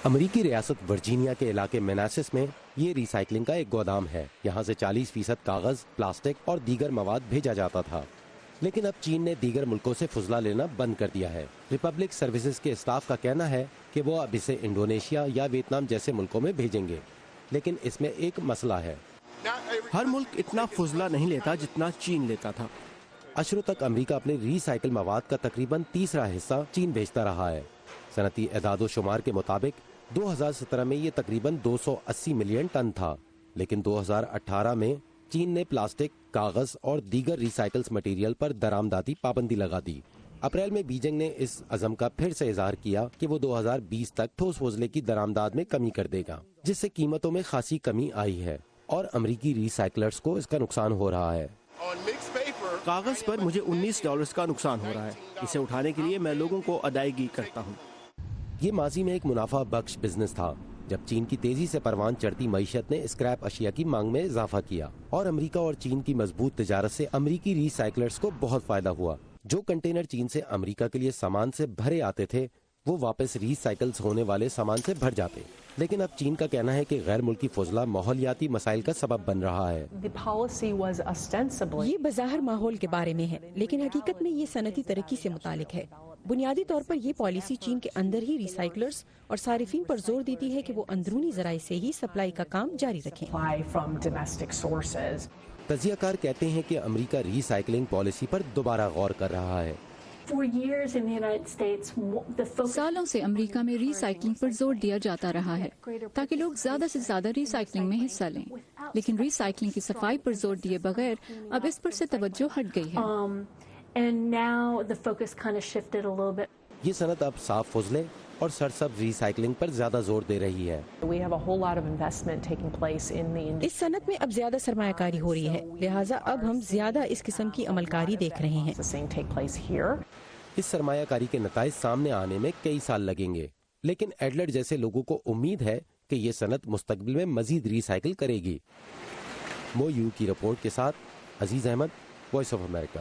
امریکی ریاست ورجینیا کے علاقے میناسس میں یہ ری سائیکلنگ کا ایک گودام ہے۔ یہاں سے 40% کاغذ، پلاسٹک اور دیگر مواد بھیجا جاتا تھا، لیکن اب چین نے دیگر ملکوں سے فضلہ لینا بند کر دیا ہے۔ ریپبلک سروسز کے اسٹاف کا کہنا ہے کہ وہ اب اسے انڈونیشیا یا ویتنام جیسے ملکوں میں بھیجیں گے، لیکن اس میں ایک مسئلہ ہے۔ ہر ملک اتنا فضلہ نہیں لیتا جتنا چین لیتا تھا۔ اشروں تک امریکہ اپنے ری سائیکل مواد کا تقریباً تیسرا حصہ چین بھیجتا رہا ہے۔ صنعتی اعداد و شمار کے مطابق 2017 میں یہ تقریباً 280 ملین ٹن تھا، لیکن 2018 میں چین نے پلاسٹک، کاغذ اور دیگر ری سائیکلز مٹیریل پر درآمداتی پابندی لگا دی۔ اپریل میں بیجنگ نے اس عزم کا پھر سے اظہار کیا کہ وہ 2020 تک ٹھوس فضلے کی درآمدات میں کمی کر دے گا، جس سے قیمتوں میں خاصی کمی آئی ہے اور امریکی ری سائیکلرز کو اس کا نقصان ہو رہا ہے۔ کاغذ پر مجھے $19 کا نقصان ہو رہا ہے۔ اسے اٹھانے کے لیے میں لوگوں کو ادائیگی کرتا ہوں۔ یہ ماضی میں ایک منافع بخش بزنس تھا، جب چین کی تیزی سے پروان چڑھتی معیشت نے اسکریپ اشیاء کی مانگ میں اضافہ کیا، اور امریکہ اور چین کی مضبوط تجارت سے امریکی ری سائیکلرز کو بہت فائدہ ہوا۔ جو کنٹینر چین سے امریکہ کے لیے سامان سے بھرے آتے تھے وہ واپس ری سائیکلز ہونے والے سامان سے بھر جاتے، لیکن اب چین کا کہنا ہے کہ غیر ملکی فضلہ ماحولیاتی مسائل کا سبب بن رہا ہے۔ یہ بظاہر ماحول کے بارے میں ہے، لیکن حقیقت میں یہ صنعتی ترقی سے متعلق ہے۔ بنیادی طور پر یہ پالیسی چین کے اندر ہی ری سائیکلرز اور صارفین پر زور دیتی ہے کہ وہ اندرونی ذرائع سے ہی سپلائی کا کام جاری رکھیں۔ تجزیہ کار کہتے ہیں کہ امریکہ ری سائیکلنگ پالیسی پر دوبارہ غور کر رہا ہے۔ سالوں سے امریکہ میں ری سائیکلنگ پر زور دیا جاتا رہا ہے تاکہ لوگ زیادہ سے زیادہ ری سائیکلنگ میں حصہ لیں، لیکن ری سائیکلنگ کی صفائی پر زور دیے بغیر اب اس پر سے توجہ ہٹ گئی ہے۔ یہ صنعت اب صاف فضلے اور سرسبز ری سائیکلنگ پر زیادہ زور دے رہی ہے۔ اس صنعت میں اب زیادہ سرمایہ کاری ہو رہی ہے، لہٰذا اب ہم زیادہ اس قسم کی عمل کاری دیکھ رہے ہیں۔ اس سرمایہ کاری کے نتائج سامنے آنے میں کئی سال لگیں گے، لیکن ایڈلر جیسے لوگوں کو امید ہے کہ یہ صنعت مستقبل میں مزید ری سائیکل کرے گی۔ مو یو کی رپورٹ کے ساتھ عزیز احمد، وائس آف امریکہ۔